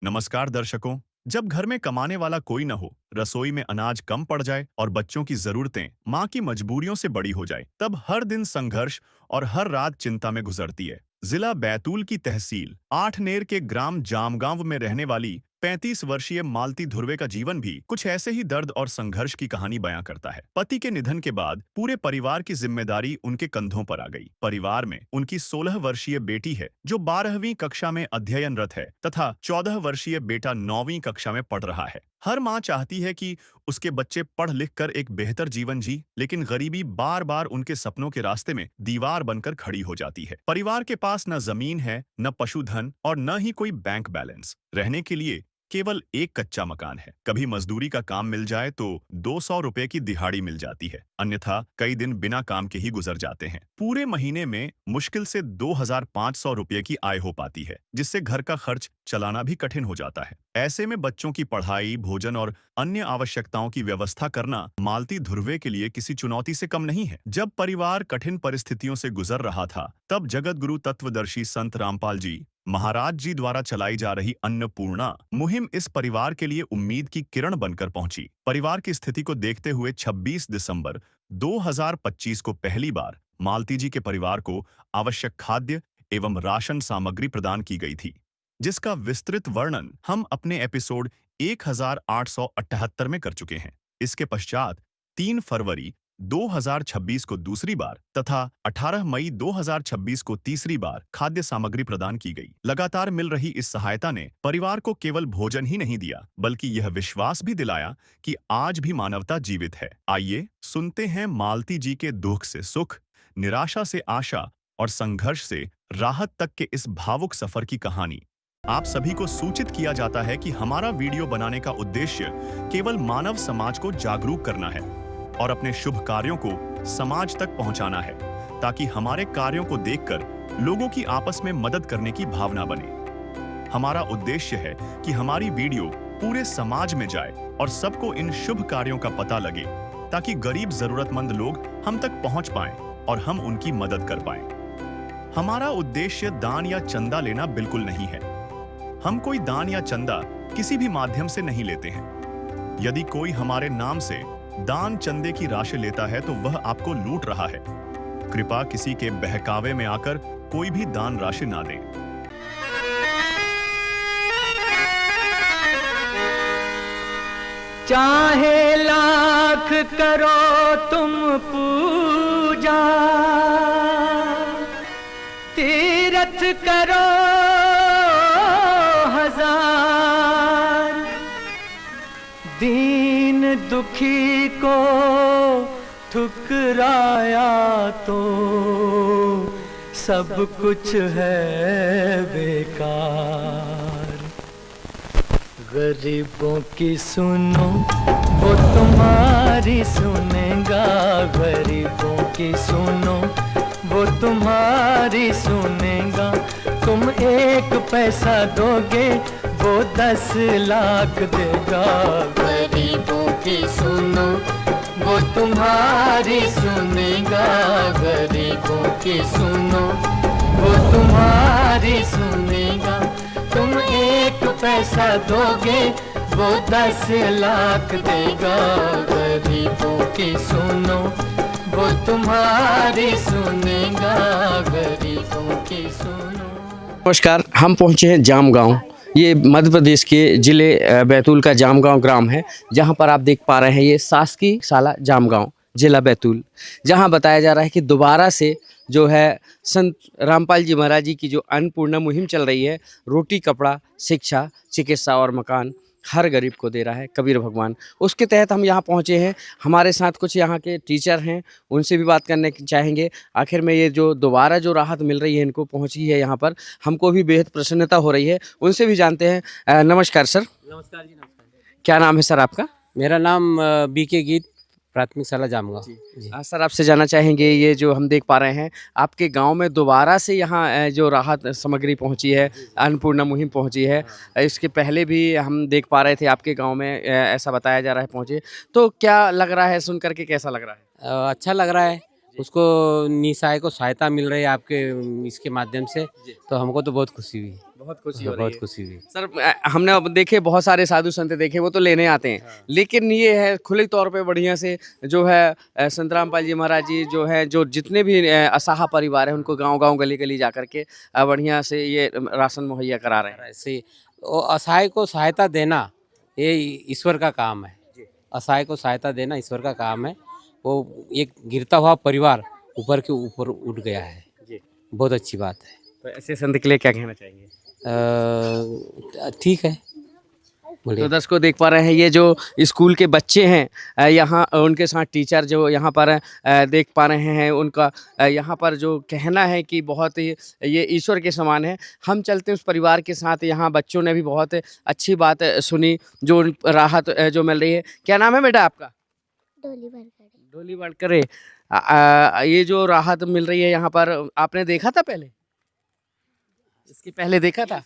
नमस्कार दर्शकों। जब घर में कमाने वाला कोई न हो, रसोई में अनाज कम पड़ जाए और बच्चों की जरूरतें माँ की मजबूरियों से बड़ी हो जाए, तब हर दिन संघर्ष और हर रात चिंता में गुजरती है। जिला बैतूल की तहसील आठनेर के ग्राम जामगांव में रहने वाली 35 वर्षीय मालती धुर्वे का जीवन भी कुछ ऐसे ही दर्द और संघर्ष की कहानी बयां करता है। पति के निधन के बाद पूरे परिवार की जिम्मेदारी उनके कंधों पर आ गई। परिवार में उनकी 16 वर्षीय बेटी है जो 12वीं कक्षा में अध्ययनरत है तथा 14 वर्षीय बेटा 9वीं कक्षा में पढ़ रहा है। हर माँ चाहती है कि उसके बच्चे पढ़ लिख कर एक बेहतर जीवन जी, लेकिन गरीबी बार बार उनके सपनों के रास्ते में दीवार बनकर खड़ी हो जाती है। परिवार के पास न जमीन है, न पशुधन और न ही कोई बैंक बैलेंस। रहने के लिए केवल एक कच्चा मकान है। कभी मजदूरी का काम मिल जाए तो 200 रुपए की दिहाड़ी मिल जाती है, अन्यथा कई दिन बिना काम के ही गुजर जाते हैं। पूरे महीने में मुश्किल से 2500 रुपए की आय हो पाती है, जिससे घर का खर्च चलाना भी कठिन हो जाता है। ऐसे में बच्चों की पढ़ाई, भोजन और अन्य आवश्यकताओं की व्यवस्था करना मालती धुर्वे के लिए किसी चुनौती से कम नहीं है। जब परिवार कठिन परिस्थितियों से गुजर रहा था, तब जगत गुरु तत्वदर्शी संत रामपाल जी महाराज जी द्वारा चलाई जा रही अन्नपूर्णा मुहिम इस परिवार के लिए उम्मीद की किरण बनकर पहुंची। परिवार की स्थिति को देखते हुए 26 दिसंबर 2025 को पहली बार मालती जी के परिवार को आवश्यक खाद्य एवं राशन सामग्री प्रदान की गई थी, जिसका विस्तृत वर्णन हम अपने एपिसोड 1878 में कर चुके हैं। इसके पश्चात 3 फरवरी 2026 को दूसरी बार तथा 18 मई 2026 को तीसरी बार खाद्य सामग्री प्रदान की गई। लगातार मिल रही इस सहायता ने परिवार को केवल भोजन ही नहीं दिया, बल्कि यह विश्वास भी दिलाया कि आज भी मानवता जीवित है। आइए सुनते हैं मालती जी के दुख से सुख, निराशा से आशा और संघर्ष से राहत तक के इस भावुक सफर की कहानी। आप सभी को सूचित किया जाता है कि हमारा वीडियो बनाने का उद्देश्य केवल मानव समाज को जागरूक करना है और अपने शुभ कार्यों को समाज तक पहुंचाना है, ताकि हमारे कार्यों को देखकर लोगों की आपस में मदद करने की भावना बने। हमारा उद्देश्य है कि हमारी वीडियो पूरे समाज में जाए और सबको इन शुभ कार्यों का पता लगे, ताकि गरीब जरूरतमंद लोग हम तक पहुंच पाएं और हम उनकी मदद कर पाएं। हमारा उद्देश्य दान या चंदा लेना बिल्कुल नहीं है। हम कोई दान या चंदा किसी भी माध्यम से नहीं लेते हैं। यदि कोई हमारे नाम से दान चंदे की राशि लेता है तो वह आपको लूट रहा है। कृपया किसी के बहकावे में आकर कोई भी दान राशि ना दें। चाहे लाख करो तुम पूजा, तीरथ करो हजार, दीन दुखी को ठुकराया तो सब कुछ है बेकार। गरीबों की सुनो वो तुम्हारी सुनेगा, गरीबों की सुनो वो तुम्हारी सुनेगा। तुम 1 पैसा दोगे वो 10 लाख देगा। गरीबों की सुनो वो तुम्हारी सुनेगा, गरीबों की सुनो वो तुम्हारी सुनेगा। तुम 1 पैसा दोगे वो 10 लाख देगा। गरीबों की सुनो वो तुम्हारी सुनेगा, गरीबों की सुनो। नमस्कार, हम पहुंचे हैं जामगांव। ये मध्य प्रदेश के ज़िले बैतूल का जामगांव ग्राम है, जहां पर आप देख पा रहे हैं ये शासकीय शाला जामगांव, जिला बैतूल, जहां बताया जा रहा है कि दोबारा से जो है संत रामपाल जी महाराज जी की जो अन्नपूर्णा मुहिम चल रही है, रोटी, कपड़ा, शिक्षा, चिकित्सा और मकान हर गरीब को दे रहा है कबीर भगवान। उसके तहत हम यहाँ पहुँचे हैं। हमारे साथ कुछ यहाँ के टीचर हैं, उनसे भी बात करने चाहेंगे। आखिर में ये जो दोबारा जो राहत मिल रही है इनको पहुँची है यहाँ पर, हमको भी बेहद प्रसन्नता हो रही है। उनसे भी जानते हैं। नमस्कार सर। नमस्कार जी। नमस्कार। क्या नाम है सर आपका? मेरा नाम बीके गीत, प्राथमिक शाला जामगांव जी। सर आपसे जानना चाहेंगे, ये जो हम देख पा रहे हैं आपके गांव में दोबारा से यहाँ जो राहत सामग्री पहुंची है, अन्नपूर्णा मुहिम पहुंची है, इसके पहले भी हम देख पा रहे थे आपके गांव में ऐसा बताया जा रहा है पहुंचे, तो क्या लग रहा है सुन करके, कैसा लग रहा है? अच्छा लग रहा है। उसको निसहाय को सहायता मिल रही है आपके इसके माध्यम से, तो हमको तो बहुत खुशी हुई। बहुत खुशी हो रही बहुत है। खुशी हुई। सर हमने अब देखे बहुत सारे साधु संत देखे, वो तो लेने आते हैं, लेकिन ये है खुले तौर पे बढ़िया से जो है संत रामपाल जी महाराज जी जो है, जो जितने भी असहाय परिवार है उनको गांव-गांव गली-गली जा करके बढ़िया से ये राशन मुहैया करा रहे हैं। ऐसे वो असहाय को सहायता देना ये ईश्वर का काम है। असहाय को सहायता देना ईश्वर का काम है। वो एक गिरता हुआ परिवार ऊपर के ऊपर उठ गया है। जी। बहुत अच्छी बात है। तो ऐसे संत के लिए क्या कहना चाहेंगे? ठीक है, तो बढ़िया। दर्शकों देख पा रहे हैं ये जो स्कूल के बच्चे हैं, यहाँ उनके साथ टीचर जो यहाँ पर देख पा रहे हैं, उनका यहाँ पर जो कहना है कि बहुत ही ये ईश्वर के समान है। हम चलते हैं उस परिवार के साथ, यहाँ बच्चों ने भी बहुत अच्छी बात सुनी, जो राहत जो मिल रही है। क्या नाम है बेटा आपका? डोली बरकरे। डोली वाडकरे। ये जो राहत मिल रही है यहाँ पर, आपने देखा था पहले? इसके पहले देखा था?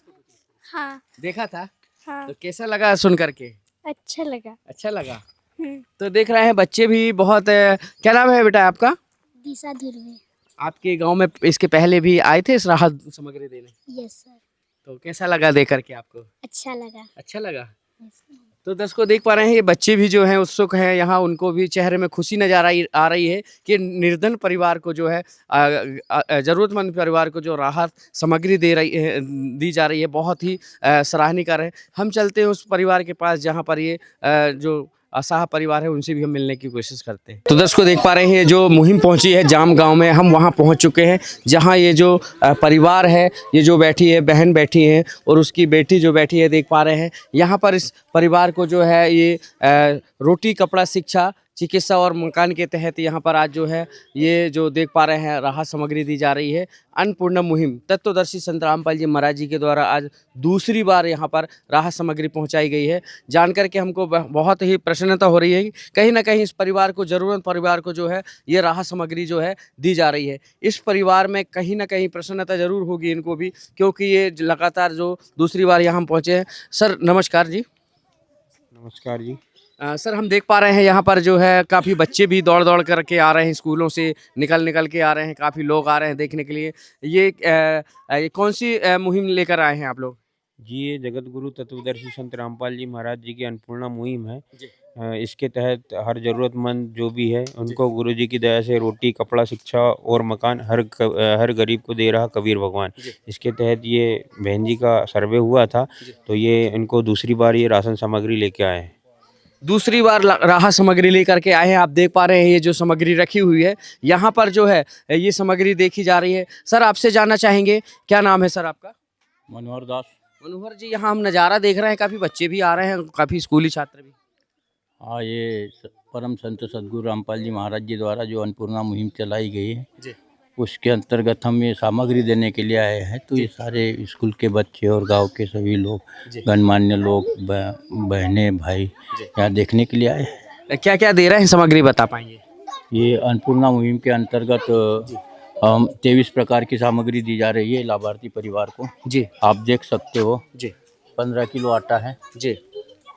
हाँ देखा था? हाँ तो कैसा लगा सुन करके? अच्छा लगा। अच्छा लगा। हम्म, तो देख रहे हैं बच्चे भी बहुत क्या नाम है बेटा आपका? दिशा ध्रुवे। आपके गांव में इसके पहले भी आए थे इस राहत सामग्री देने? Yes sir. तो कैसा लगा देख करके आपको? अच्छा लगा। अच्छा लगा। Yes, sir. तो दर्शकों देख पा रहे हैं ये बच्चे भी जो हैं उत्सुक हैं, यहाँ उनको भी चेहरे में खुशी नजर आ रही है कि निर्धन परिवार को जो है ज़रूरतमंद परिवार को जो राहत सामग्री दी जा रही है, बहुत ही सराहनीय कार्य है। हम चलते हैं उस परिवार के पास जहाँ पर ये जो असहाय परिवार है उनसे भी हम मिलने की कोशिश करते हैं। तो दर्शकों देख पा रहे हैं जो मुहिम पहुंची है जाम गांव में, हम वहां पहुंच चुके हैं जहां ये जो परिवार है, ये जो बैठी है बहन बैठी है और उसकी बेटी जो बैठी है, देख पा रहे हैं यहाँ पर इस परिवार को जो है ये रोटी कपड़ा शिक्षा चिकित्सा और मकान के तहत यहाँ पर आज जो है ये जो देख पा रहे हैं राहत सामग्री दी जा रही है। अन्नपूर्णा मुहिम तत्वदर्शी संत रामपाल जी महाराज जी के द्वारा आज दूसरी बार यहाँ पर राहत सामग्री पहुँचाई गई है। जानकर के हमको बहुत ही प्रसन्नता हो रही है कि कहीं ना कहीं इस परिवार को, ज़रूरत परिवार को जो है ये राहत सामग्री जो है दी जा रही है। इस परिवार में कहीं ना कहीं प्रसन्नता ज़रूर होगी इनको भी, क्योंकि ये लगातार जो दूसरी बार यहाँ पहुँचे हैं। सर नमस्कार जी। नमस्कार जी। सर हम देख पा रहे हैं यहाँ पर जो है काफ़ी बच्चे भी दौड़ दौड़ करके आ रहे हैं, स्कूलों से निकल के आ रहे हैं, काफ़ी लोग आ रहे हैं देखने के लिए। ये कौन सी मुहिम लेकर आए हैं आप लोग? जी ये जगत गुरु तत्वदर्शी संत रामपाल जी महाराज जी की अन्नपूर्णा मुहिम है। जी। इसके तहत हर ज़रूरतमंद जो भी है उनको गुरु जी की दया से रोटी कपड़ा शिक्षा और मकान हर गरीब को दे रहा कबीर भगवान। इसके तहत ये बहन जी का सर्वे हुआ था, तो ये इनको दूसरी बार ये राशन सामग्री लेके आए हैं। दूसरी बार राहत सामग्री लेकर के आए हैं। आप देख पा रहे हैं ये जो सामग्री रखी हुई है यहाँ पर जो है ये सामग्री देखी जा रही है। सर आपसे जानना चाहेंगे, क्या नाम है सर आपका? मनोहर दास। मनोहर जी, यहाँ हम नज़ारा देख रहे हैं, काफ़ी बच्चे भी आ रहे हैं, काफ़ी स्कूली छात्र भी। हाँ, ये परम संत सदगुरु रामपाल जी महाराज जी द्वारा जो अन्नपूर्णा मुहिम चलाई गई है जी। उसके अंतर्गत हम ये सामग्री देने के लिए आए हैं। तो ये सारे स्कूल के बच्चे और गांव के सभी लोग, गणमान्य लोग, बहनें भाई यहाँ देखने के लिए आए हैं। क्या क्या दे रहे हैं सामग्री बता पाएंगे? ये अन्नपूर्णा मुहिम के अंतर्गत 23 प्रकार की सामग्री दी जा रही है लाभार्थी परिवार को। जी आप देख सकते हो। जी 15 किलो आटा है जी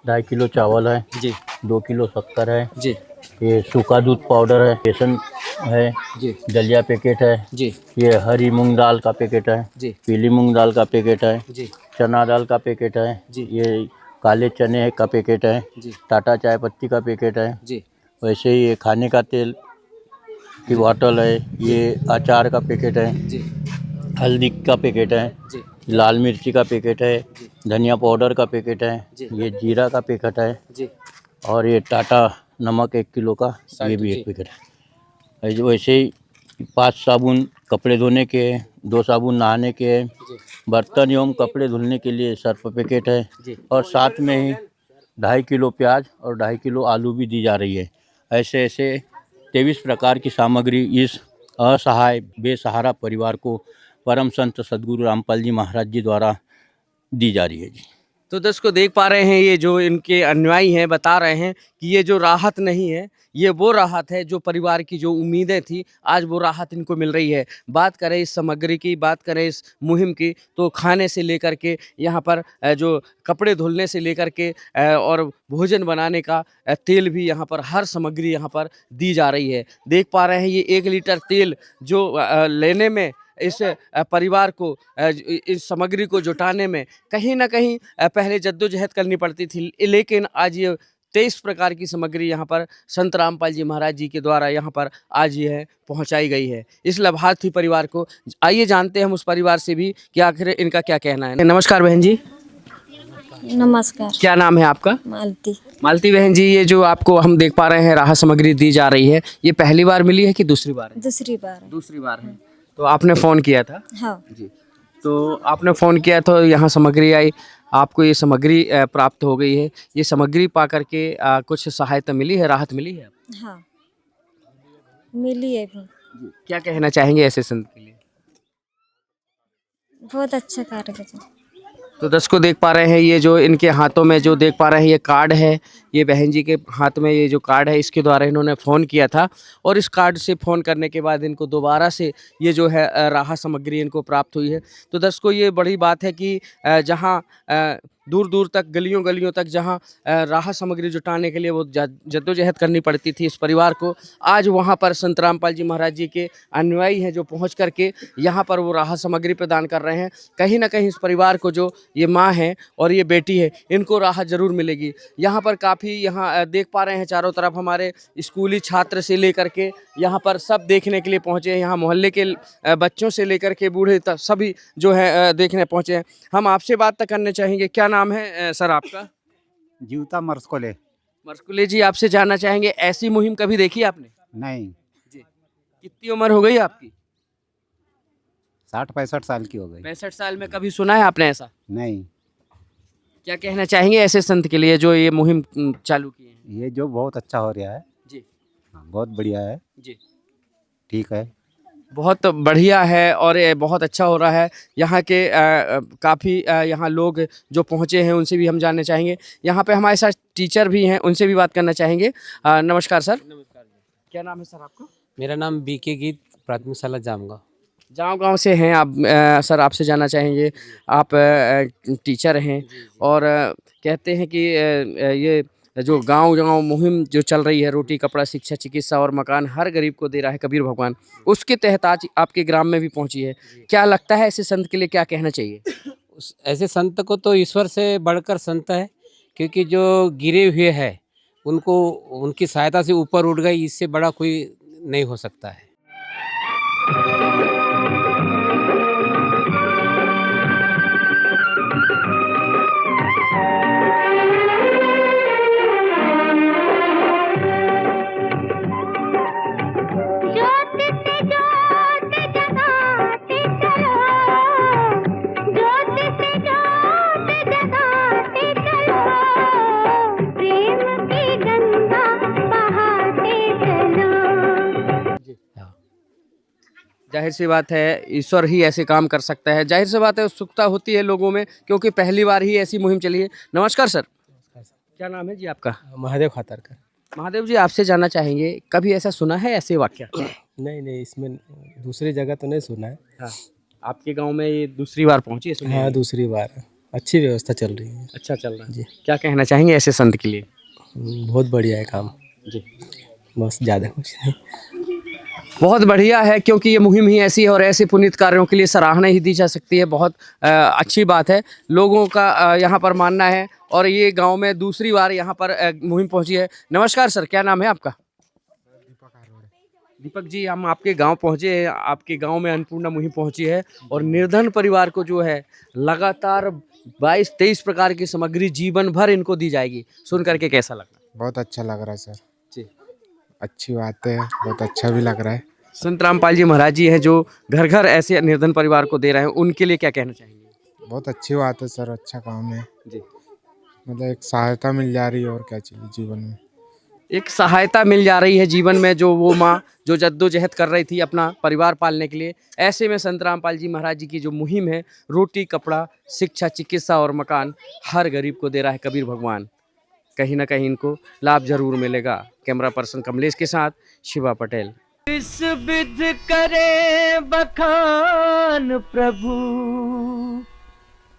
2.5 किलो चावल है जी 2 किलो शक्कर है जी ये सूखा दूध पाउडर है, बेसन है जी दलिया पैकेट है जी ये हरी मूंग दाल का पैकेट है जी पीली मूंग दाल का पैकेट है जी चना दाल का पैकेट है जी ये काले चने का पैकेट है जी टाटा चाय पत्ती का पैकेट है जी वैसे ही ये खाने का तेल की बॉटल है ये अचार का पैकेट है जी हल्दी का पैकेट है जी लाल मिर्ची का पैकेट है धनिया पाउडर का पैकेट है जी। ये जीरा का पैकेट है जी और ये टाटा नमक 1 किलो का ये भी एक पैकेट है। वैसे ही 5 साबुन कपड़े धोने के, 2 साबुन नहाने के, बर्तन एवं कपड़े धुलने के लिए सर्फ पैकेट है और साथ में ही 2.5 किलो प्याज और 2.5 किलो आलू भी दी जा रही है। ऐसे ऐसे 23 प्रकार की सामग्री इस असहाय बेसहारा परिवार को परम संत सदगुरु रामपाल जी महाराज जी द्वारा दी जा रही है जी। तो दर्शकों देख पा रहे हैं ये जो इनके अनुयायी हैं बता रहे हैं कि ये जो राहत नहीं है, ये वो राहत है जो परिवार की जो उम्मीदें थी, आज वो राहत इनको मिल रही है। बात करें इस सामग्री की, बात करें इस मुहिम की, तो खाने से लेकर के यहाँ पर जो कपड़े धुलने से लेकर के और भोजन बनाने का तेल भी यहाँ पर, हर सामग्री यहाँ पर दी जा रही है। देख पा रहे हैं ये 1 लीटर तेल जो लेने में इस परिवार को इस सामग्री को जुटाने में कहीं न कहीं पहले जद्दोजहद करनी पड़ती थी, लेकिन आज ये 23 प्रकार की सामग्री यहाँ पर संत रामपाल जी महाराज जी के द्वारा यहाँ पर आज ये पहुँचाई गई है इस लाभार्थी परिवार को। आइए जानते हैं हम उस परिवार से भी कि आखिर इनका क्या कहना है। नमस्कार बहन जी, नमस्कार। क्या नाम है आपका? मालती। मालती बहन जी, ये जो आपको हम देख पा रहे हैं राहत सामग्री दी जा रही है, ये पहली बार मिली है कि दूसरी बार है? दूसरी बार। दूसरी बार है। तो आपने फ़ोन किया था? हाँ जी। तो आपने फ़ोन किया तो यहाँ सामग्री आई, आपको ये सामग्री प्राप्त हो गई है। ये सामग्री पा करके कुछ सहायता मिली है, राहत मिली है? हाँ मिली है भी। जी। क्या कहना चाहेंगे ऐसे संत के लिए? बहुत अच्छा कार्य किया। तो दर्शकों देख पा रहे हैं ये जो इनके हाथों में जो देख पा रहे हैं ये कार्ड है, ये बहन जी के हाथ में ये जो कार्ड है इसके द्वारा इन्होंने फ़ोन किया था और इस कार्ड से फ़ोन करने के बाद इनको दोबारा से ये जो है राहत सामग्री इनको प्राप्त हुई है। तो दर्शकों ये बड़ी बात है कि जहाँ दूर दूर तक गलियों गलियों तक जहाँ राहत सामग्री जुटाने के लिए वो जद्दोजहद करनी पड़ती थी इस परिवार को, आज वहाँ पर संत रामपाल जी महाराज जी के अनुयायी हैं जो पहुँच करके यहाँ पर वो राहत सामग्री प्रदान कर रहे हैं। कहीं ना कहीं इस परिवार को जो ये माँ है और ये बेटी है इनको राहत ज़रूर मिलेगी। यहाँ पर काफ़ी यहाँ देख पा रहे हैं चारों तरफ हमारे स्कूली छात्र से लेकर के यहाँ पर सब देखने के लिए पहुँचे हैं। यहाँ मोहल्ले के बच्चों से लेकर के बूढ़े तक सभी जो है देखने पहुँचे हैं। हम आपसे बात तक करने चाहेंगे, क्या नाम है सर आपका? जीवता मरस्कोले। मरस्कुले जी, आपसे जानना चाहेंगे ऐसी मुहिम कभी देखी आपने? नहीं। जी। कितनी उम्र हो गई आपकी? 60-65 साल की हो गई। 65 साल में कभी सुना है आपने ऐसा? नहीं। क्या कहना चाहेंगे ऐसे संत के लिए जो ये मुहिम चालू की है? ये जो बहुत अच्छा हो रहा है जी। बहुत बढ़िया है जी। ठीक है। बहुत बढ़िया है और ये बहुत अच्छा हो रहा है। यहाँ के काफ़ी यहाँ लोग जो पहुँचे हैं उनसे भी हम जानना चाहेंगे। यहाँ पे हमारे साथ टीचर भी हैं, उनसे भी बात करना चाहेंगे। नमस्कार सर। नमस्कार जी। क्या नाम है सर आपका? मेरा नाम बीके गीत, प्राथमिक शाला जामगांव। गाँव से हैं आप। सर आपसे जानना चाहेंगे, आप टीचर हैं और कहते हैं कि ये जो गांव मुहिम जो चल रही है, रोटी कपड़ा शिक्षा चिकित्सा और मकान हर गरीब को दे रहा है कबीर भगवान, उसके तहत आज आपके ग्राम में भी पहुंची है। क्या लगता है ऐसे संत के लिए क्या कहना चाहिए? ऐसे संत को तो ईश्वर से बढ़कर संत है, क्योंकि जो गिरे हुए हैं उनको उनकी सहायता से ऊपर उठ गए, इससे बड़ा कोई नहीं हो सकता है। जाहिर सी बात है ईश्वर ही ऐसे काम कर सकता है। जाहिर सी बात है उत्सुकता होती है लोगों में, क्योंकि पहली बार ही ऐसी मुहिम चली है। नमस्कार सर। क्या नाम है जी आपका? महादेव खातरकर। महादेव जी, आपसे जानना चाहेंगे कभी ऐसा सुना है ऐसे वाक्य? नहीं, इसमें दूसरी जगह तो नहीं सुना है। हाँ, आपके गांव में ये दूसरी बार पहुंची है? सुनिए। हाँ, दूसरी बार। अच्छी व्यवस्था चल रही है। अच्छा चल रहा है जी। क्या कहना चाहेंगे ऐसे संत के लिए? बहुत बढ़िया है काम जी। बस, ज़्यादा कुछ नहीं। बहुत बढ़िया है, क्योंकि ये मुहिम ही ऐसी है और ऐसे पुनीत कार्यों के लिए सराहना ही दी जा सकती है। बहुत अच्छी बात है। लोगों का यहाँ पर मानना है और ये गांव में दूसरी बार यहाँ पर मुहिम पहुँची है। नमस्कार सर, क्या नाम है आपका? दीपक जी, हम आपके गांव पहुँचे हैं। आपके गांव में अन्नपूर्णा मुहिम पहुँची है और निर्धन परिवार को जो है लगातार 22-23 प्रकार की सामग्री जीवन भर इनको दी जाएगी। सुन करके कैसा लगा? बहुत अच्छा लग रहा है सर जी। अच्छी बात है, बहुत अच्छा भी लग रहा है। संत रामपाल जी महाराज जी हैं जो घर घर ऐसे निर्धन परिवार को दे रहे हैं, उनके लिए क्या कहना चाहेंगे? बहुत अच्छी बात है सर, अच्छा काम है जी। मतलब एक सहायता मिल जा रही है और क्या चाहिए जीवन में। एक सहायता मिल जा रही है जीवन में, जो वो माँ जो जद्दोजहद कर रही थी अपना परिवार पालने के लिए। ऐसे में संत रामपाल जी महाराज जी की जो मुहिम है, रोटी कपड़ा शिक्षा चिकित्सा और मकान हर गरीब को दे रहा है कबीर भगवान, कहीं ना कहीं इनको लाभ जरूर मिलेगा। कैमरा पर्सन कमलेश के साथ शिवा पटेल। इस विध करे बखान प्रभु,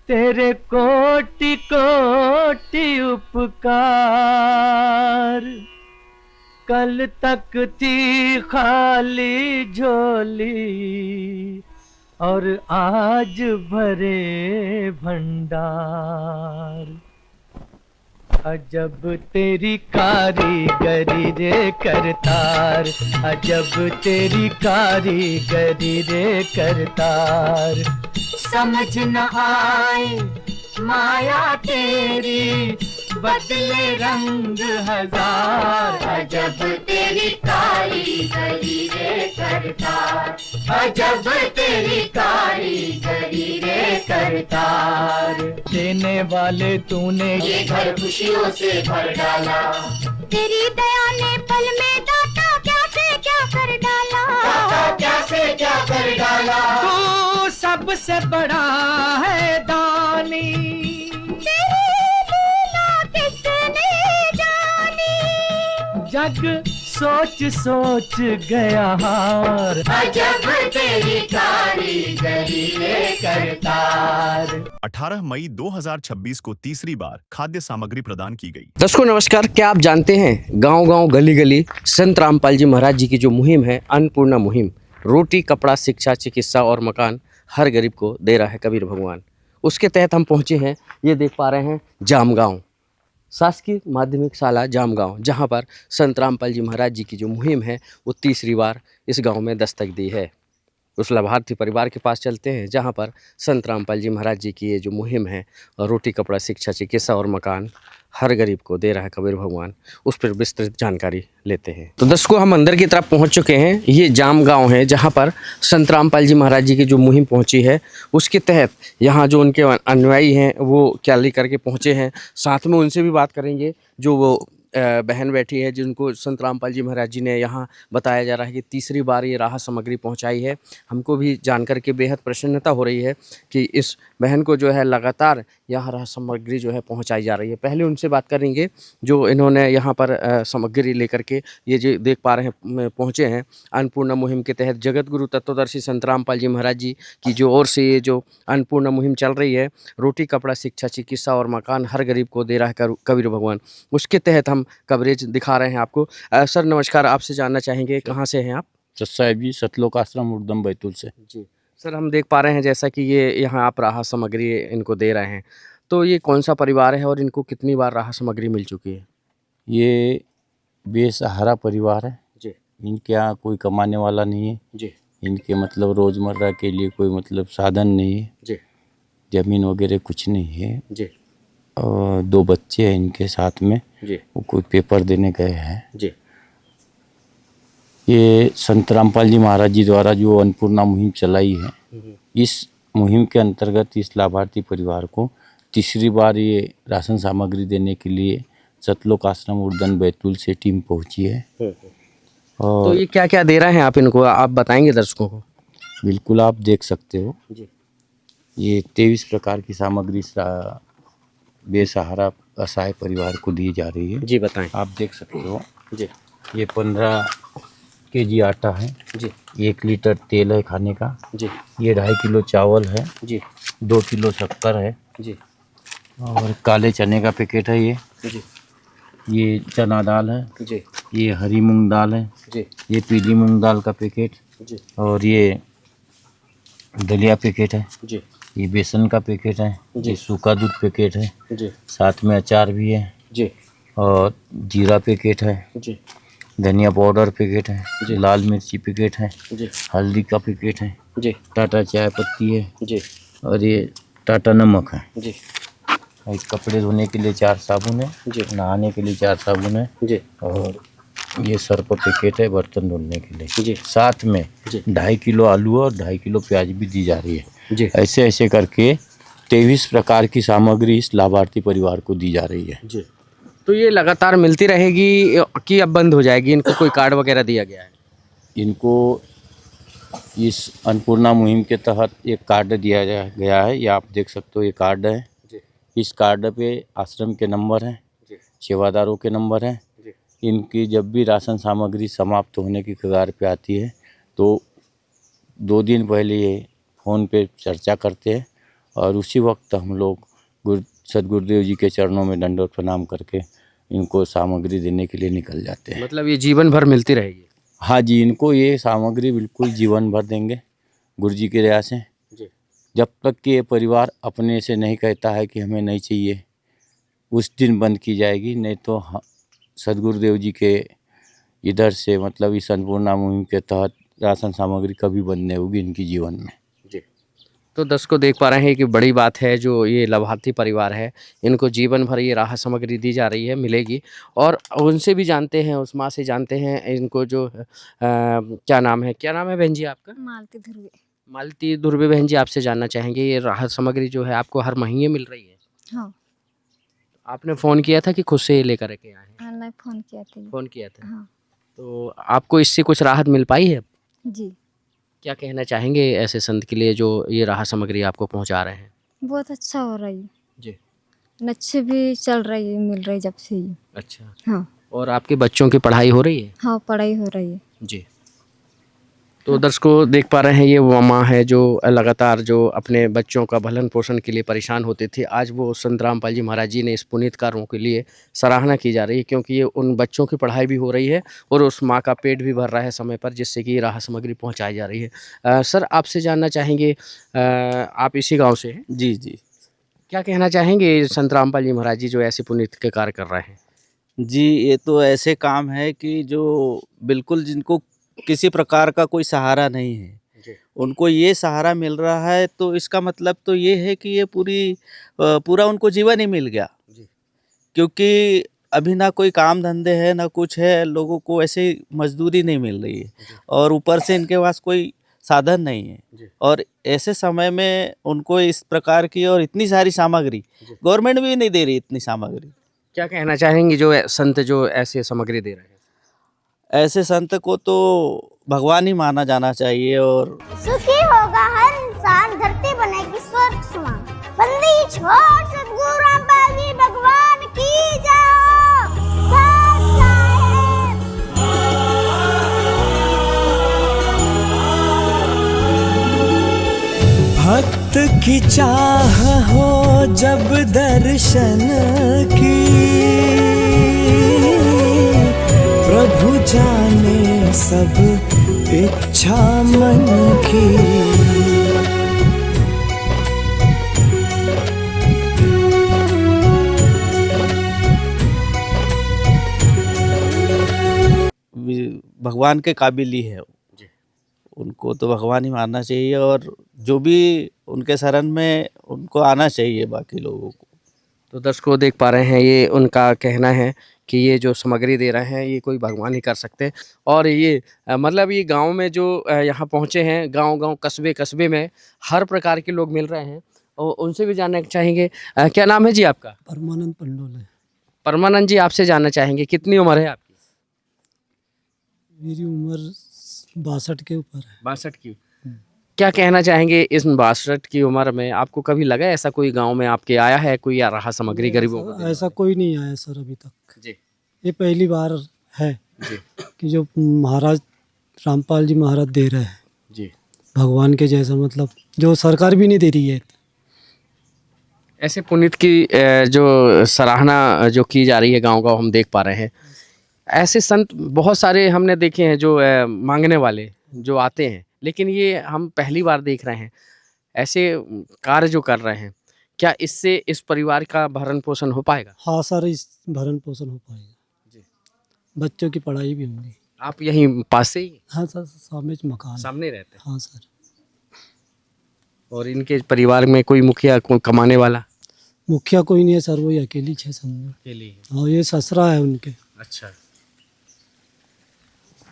तेरे कोटि कोटि उपकार। कल तक थी खाली झोली, और आज भरे भंडार। अजब तेरी कारीगरी रे करतार, अजब तेरी कारीगरी रे करतार। समझ न आए माया तेरी, बदले रंग हजार। अजब तेरी कारीगरी रे करतार, अजब तेरी कारीगरी रे करतार। देने वाले तूने ये घर खुशियों से भर डाला, तेरी दया ने पल में दाता क्या से क्या कर डाला। दाता क्या से क्या कर डाला। तू सबसे बड़ा है दानी, तेरी लीला किसने जानी। जग सोच सोच गया हार। अजब तेरी कारीगरी रे करतार। 18 मई 2026 को तीसरी बार खाद्य सामग्री प्रदान की गई। दर्शकों नमस्कार। क्या आप जानते हैं गांव-गांव गली-गली संत रामपाल जी महाराज जी की जो मुहिम है, अन्नपूर्णा मुहिम, रोटी कपड़ा शिक्षा चिकित्सा और मकान हर गरीब को दे रहा है कबीर भगवान। उसके तहत हम पहुंचे हैं, ये देख पा रहे हैं जामगांव शासकीय माध्यमिक शाला जामगांव, जहां पर संत रामपाल जी महाराज जी की जो मुहिम है वो तीसरी बार इस गांव में दस्तक दी है। उस लाभार्थी परिवार के पास चलते हैं जहां पर संत रामपाल जी महाराज जी की ये जो मुहिम है, रोटी कपड़ा शिक्षा चिकित्सा और मकान हर गरीब को दे रहा है कबीर भगवान, उस पर विस्तृत जानकारी लेते हैं। तो दर्शकों हम अंदर की तरफ पहुंच चुके हैं। ये जामगांव है जहां पर संत रामपाल जी महाराज जी की जो मुहिम पहुंची है, उसके तहत यहाँ जो उनके अनुयायी हैं वो क्या लेकर के पहुंचे हैं, साथ में उनसे भी बात करेंगे। जो वो बहन बैठी है जिनको संत रामपाल जी महाराज जी ने यहाँ बताया जा रहा है कि तीसरी बार ये राहत सामग्री पहुँचाई है। हमको भी जानकर के बेहद प्रसन्नता हो रही है कि इस बहन को जो है लगातार यहाँ राहत सामग्री जो है पहुँचाई जा रही है। पहले उनसे बात करेंगे जो इन्होंने यहाँ पर सामग्री लेकर के ये जो देख पा रहे हैं पहुँचे हैं। अन्नपूर्णा मुहिम के तहत जगत गुरु तत्वदर्शी संत रामपाल जी महाराज जी की जो ओर से ये जो अन्नपूर्णा मुहिम चल रही है, रोटी कपड़ा शिक्षा चिकित्सा और मकान हर गरीब को दे रहा है कबीर भगवान, उसके तहत हम कवरेज दिखा रहे हैं आपको। सर नमस्कार, आपसे जानना चाहेंगे कहाँ से हैं आप? साहब जी सतलोक आश्रम उर्दम बैतूल से। जी सर, हम देख पा रहे हैं जैसा कि ये यहाँ आप राहत सामग्री इनको दे रहे हैं, तो ये कौन सा परिवार है और इनको कितनी बार राहत सामग्री मिल चुकी है? ये बेसहारा परिवार है जी। इनके यहाँ कोई कमाने वाला नहीं है जी इनके मतलब रोज़मर्रा के लिए कोई मतलब साधन नहीं है जी। ज़मीन वगैरह कुछ नहीं है जी और 2 बच्चे हैं इनके साथ में जी वो कोई पेपर देने गए हैं। जी। ये संत रामपाल जी महाराज जी द्वारा जो अन्नपूर्णा मुहिम चलाई है, इस मुहिम के अंतर्गत इस लाभार्थी परिवार को तीसरी बार ये राशन सामग्री देने के लिए सतलोक आश्रम उर्दन बैतूल से टीम पहुंची है। और तो ये क्या क्या दे रहे हैं आप इनको, आप बताएंगे दर्शकों को? बिल्कुल आप देख सकते हो जी। ये 23 प्रकार की सामग्री बेसहारा असहाय परिवार को दी जा रही है। जी बताएं। आप देख सकते हो जी। ये 15 केजी आटा है जी। 1 लीटर तेल है खाने का जी। ये 2.5 किलो चावल है जी। 2 किलो शक्कर है जी। और काले चने का पैकेट है जी। ये चना दाल है जी। ये हरी मूंग दाल है जी। ये पीली मूंग दाल का पैकेट जी। और ये दलिया पैकेट है जी। ये बेसन का पैकेट है ये सूखा दूध पैकेट है जी। साथ में अचार भी है जी। और जीरा पैकेट है जी। धनिया पाउडर पैकेट है लाल मिर्ची पैकेट है जी। हल्दी का पैकेट है जी। टाटा चाय पत्ती है जी। और ये टाटा नमक है जी। और कपड़े धोने के लिए 4 साबुन है जी। नहाने के लिए 4 साबुन है जी। और ये सर्फ पैकेट है बर्तन धोने के लिए। जी। साथ में 2.5 किलो आलू और 2.5 किलो प्याज भी दी जा रही है। जी। ऐसे ऐसे करके 23 प्रकार की सामग्री इस लाभार्थी परिवार को दी जा रही है। जी। तो ये लगातार मिलती रहेगी कि अब बंद हो जाएगी? इनको कोई कार्ड वगैरह दिया गया है? इनको इस अन्नपूर्णा मुहिम के तहत एक कार्ड दिया गया है, ये आप देख सकते हो, ये कार्ड है। इस कार्ड पे आश्रम के नंबर हैं, सेवादारों के नंबर हैं। इनकी जब भी राशन सामग्री समाप्त होने की कगार पे आती है तो 2 दिन पहले ये फ़ोन पे चर्चा करते हैं और उसी वक्त हम लोग सदगुरुदेव जी के चरणों में दंडवत प्रणाम करके इनको सामग्री देने के लिए निकल जाते हैं। मतलब ये जीवन भर मिलती रहेगी? हाँ जी, इनको ये सामग्री बिल्कुल जीवन भर देंगे गुरु जी की दया से। जब तक कि ये परिवार अपने से नहीं कहता है कि हमें नहीं चाहिए, उस दिन बंद की जाएगी। नहीं तो सदगुरुदेव जी के इधर से मतलब इस अन्नपूर्णा मुहिम के तहत राशन सामग्री कभी बंद नहीं होगी इनकी जीवन में। तो दर्शकों देख पा रहे हैं कि बड़ी बात है, जो ये लाभार्थी परिवार है इनको जीवन भर ये राहत सामग्री दी जा रही है, मिलेगी। और उनसे भी जानते हैं, उस माँ से जानते हैं इनको जो क्या नाम है बहन जी आपका? मालती ध्रुवे। मालती ध्रुवे बहन जी, आपसे जानना चाहेंगे ये राहत सामग्री जो है आपको हर महीने मिल रही है? हाँ। आपने फ़ोन किया था कि खुद से लेकर के आए हैं? हाँ, नहीं फ़ोन किया था। फ़ोन किया था। हाँ तो आपको इससे कुछ राहत मिल पाई है? जी। क्या कहना चाहेंगे ऐसे संत के लिए जो ये राहत सामग्री आपको पहुंचा रहे हैं? बहुत अच्छा हो रहा है जी। नच्छे भी चल रही है, मिल रही जब से ही। अच्छा। हाँ। और आपके बच्चों की पढ़ाई हो रही है? हाँ, पढ़ाई हो रही है। जी। तो दर्शकों देख पा रहे हैं ये वो माँ है जो लगातार जो अपने बच्चों का भलन पोषण के लिए परेशान होते थे। आज वो संत रामपाल जी महाराज जी ने इस पुनीत कार्यों के लिए सराहना की जा रही है, क्योंकि ये उन बच्चों की पढ़ाई भी हो रही है और उस माँ का पेट भी भर रहा है समय पर, जिससे कि राहत सामग्री पहुँचाई जा रही है। सर आपसे जानना चाहेंगे, आप इसी गाँव से हैं? जी जी क्या कहना चाहेंगे संत रामपाल जी महाराज जी जो ऐसे पुनीत के कार्य कर रहे हैं? जी, ये तो ऐसे काम है कि जो बिल्कुल जिनको किसी प्रकार का कोई सहारा नहीं है, उनको ये सहारा मिल रहा है, तो इसका मतलब तो ये है कि ये पूरा उनको जीवन ही मिल गया। क्योंकि अभी ना कोई काम धंधे है ना कुछ है, लोगों को ऐसे मजदूरी नहीं मिल रही है और ऊपर से इनके पास कोई साधन नहीं है। और ऐसे समय में उनको इस प्रकार की और इतनी सारी सामग्री गवर्नमेंट भी नहीं दे रही, इतनी सामग्री। क्या कहना चाहेंगे जो संत जो ऐसे सामग्री दे रहे हैं? ऐसे संत को तो भगवान ही माना जाना चाहिए। और सुखी होगा हर इंसान, धरती बनेगी स्वर्ग समान। बंदी छोड़ सद्गुरु रामपाल जी भगवान की जय। भक्त की चाह हो जब दर्शन की, प्रभु जाने सब इच्छा मन की। भगवान के काबिल ही है, उनको तो भगवान ही मानना चाहिए और जो भी उनके शरण में उनको आना चाहिए बाकी लोगों को। तो दर्शकों देख पा रहे हैं ये उनका कहना है कि ये जो सामग्री दे रहे हैं ये कोई भगवान ही कर सकते हैं। और ये मतलब ये गांव में जो यहाँ पहुँचे हैं, गांव कस्बे कस्बे में हर प्रकार के लोग मिल रहे हैं और उनसे भी जानना चाहेंगे। क्या नाम है जी आपका? परमानंद पंडोल है। परमानंद जी, आपसे जानना चाहेंगे कितनी उम्र है आपकी? मेरी उम्र 62 के ऊपर है। 62 की। क्या कहना चाहेंगे इस 62 की उम्र में आपको कभी लगा ऐसा कोई गांव में आपके आया है कोई या राहत सामग्री गरीबों को? ऐसा कोई नहीं आया सर अभी तक जी। ये पहली बार है जी। कि जो महाराज रामपाल जी महाराज दे रहे हैं जी। भगवान के जैसा, मतलब जो सरकार भी नहीं दे रही है। ऐसे पुनीत की जो सराहना जो की जा रही है गांव हम देख पा रहे हैं। ऐसे संत बहुत सारे हमने देखे हैं जो मांगने वाले जो आते हैं, लेकिन ये हम पहली बार देख रहे हैं ऐसे कार्य जो कर रहे हैं। क्या इससे इस परिवार का भरण पोषण हो पाएगा? हाँ सर, इस भरण पोषण हो पाएगा जी। बच्चों की पढ़ाई भी होगी। आप यहीं पास से ही? हाँ सर, सामने मकान सामने रहते हैं। हाँ सर। और इनके परिवार में कोई मुखिया कोई कमाने वाला? मुखिया कोई नहीं है सर, वही अकेली है समझो। अकेली? हाँ, ये ससुरा है उनके। अच्छा।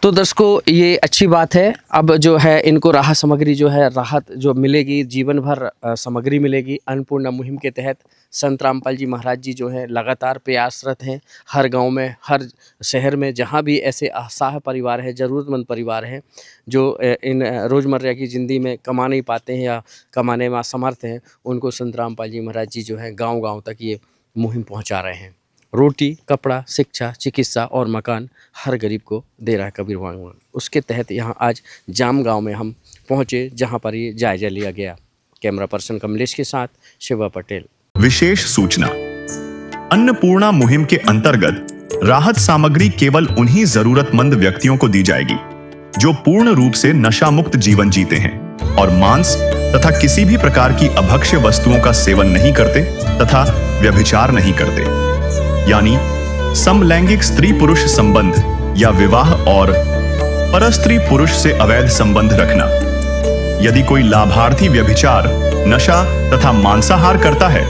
तो दर्शकों ये अच्छी बात है। अब जो है इनको राहत सामग्री जो है राहत जो मिलेगी, जीवन भर सामग्री मिलेगी। अन्नपूर्णा मुहिम के तहत संत रामपाल जी महाराज जी जो है लगातार प्रयासरत हैं। हर गांव में, हर शहर में जहां भी ऐसे असहाय परिवार है, ज़रूरतमंद परिवार हैं जो इन रोज़मर्रा की ज़िंदगी में कमा नहीं पाते हैं या कमाने में असमर्थ हैं, उनको संत रामपाल जी महाराज जी जो है गाँव तक ये मुहिम पहुँचा रहे हैं। रोटी, कपड़ा, शिक्षा, चिकित्सा और मकान हर गरीब को दे रहा है कबीर भगवान। उसके तहत यहाँ आज जाम गांव में हम पहुँचे जहाँ पर ये जायजा लिया गया। कैमरा पर्सन कमलेश के साथ शिवा पटेल। विशेष सूचना, अन्नपूर्णा मुहिम के अंतर्गत राहत सामग्री केवल उन्हीं जरूरतमंद व्यक्तियों को दी जाएगी जो पूर्ण रूप से नशा मुक्त जीवन जीते हैं और मांस, तथा किसी भी प्रकार की अभक्ष्य वस्तुओं का सेवन नहीं करते तथा व्यभिचार नहीं करते, यानी समलैंगिक स्त्री पुरुष संबंध या विवाह और परस्त्री पुरुष से अवैध संबंध रखना। यदि कोई लाभार्थी व्यभिचार, नशा तथा मांसाहार करता है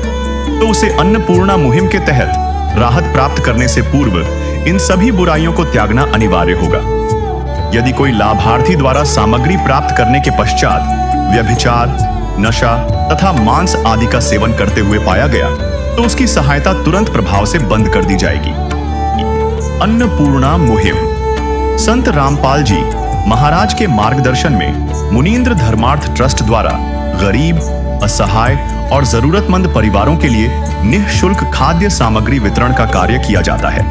तो उसे अन्नपूर्णा मुहिम के तहत राहत प्राप्त करने से पूर्व इन सभी बुराइयों को त्यागना अनिवार्य होगा। यदि कोई लाभार्थी द्वारा सामग्री प्राप्त करने के पश्चात व्यभिचार, नशा तथा मांस आदि का सेवन करते हुए पाया गया तो उसकी सहायता तुरंत प्रभाव से बंद कर दी जाएगी। अन्नपूर्णा मुहिम। संत रामपाल जी महाराज के मार्गदर्शन में मुनींद्र धर्मार्थ ट्रस्ट द्वारा गरीब, असहाय और जरूरतमंद परिवारों के लिए निःशुल्क खाद्य सामग्री वितरण का कार्य किया जाता है।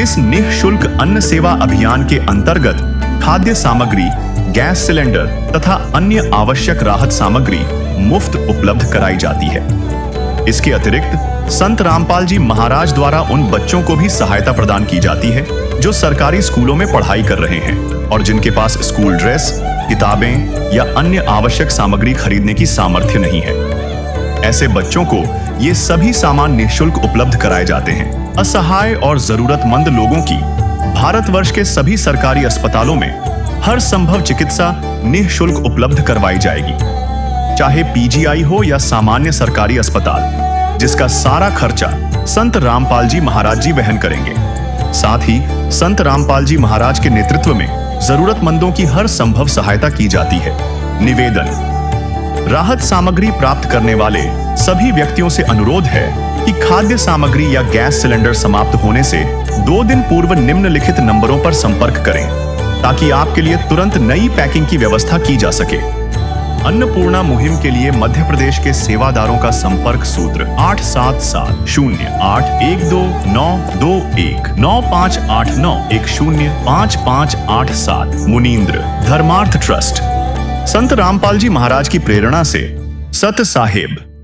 इस निःशुल्क अन्न सेवा अभियान के अंतर्गत खाद्य सामग्री, गैस सिलेंडर तथा अन्य आवश्यक राहत सामग्री मुफ्त उपलब्ध कराई जाती है। इसके अतिरिक्त संत रामपाल जी महाराज द्वारा उन बच्चों को भी सहायता प्रदान की जाती है जो सरकारी स्कूलों में पढ़ाई कर रहे हैं और जिनके पास स्कूल ड्रेस, किताबें या अन्य आवश्यक सामग्री खरीदने की सामर्थ्य नहीं है। ऐसे बच्चों को ये सभी सामान निःशुल्क उपलब्ध कराए जाते हैं। असहाय और जरूरतमंद लोगों की भारतवर्ष के सभी सरकारी अस्पतालों में हर संभव चिकित्सा निःशुल्क उपलब्ध करवाई जाएगी, चाहे पीजीआई हो या सामान्य सरकारी अस्पताल, जिसका सारा खर्चा संत रामपाल जी महाराज जी वहन करेंगे। साथ ही संत रामपाल जी महाराज के नेतृत्व में जरूरतमंदों की हर संभव सहायता की जाती है। निवेदन। राहत सामग्री प्राप्त करने वाले सभी व्यक्तियों से अनुरोध है कि खाद्य सामग्री या गैस सिलेंडर समाप्त होने से 2 दिन पूर्व निम्नलिखित नंबरों पर संपर्क करें ताकि आपके लिए तुरंत नई पैकिंग की व्यवस्था की जा सके। अन्नपूर्णा मुहिम के लिए मध्य प्रदेश के सेवादारों का संपर्क सूत्र 8770819589105587। मुनींद्र धर्मार्थ ट्रस्ट। संत रामपाल जी महाराज की प्रेरणा से सत साहेब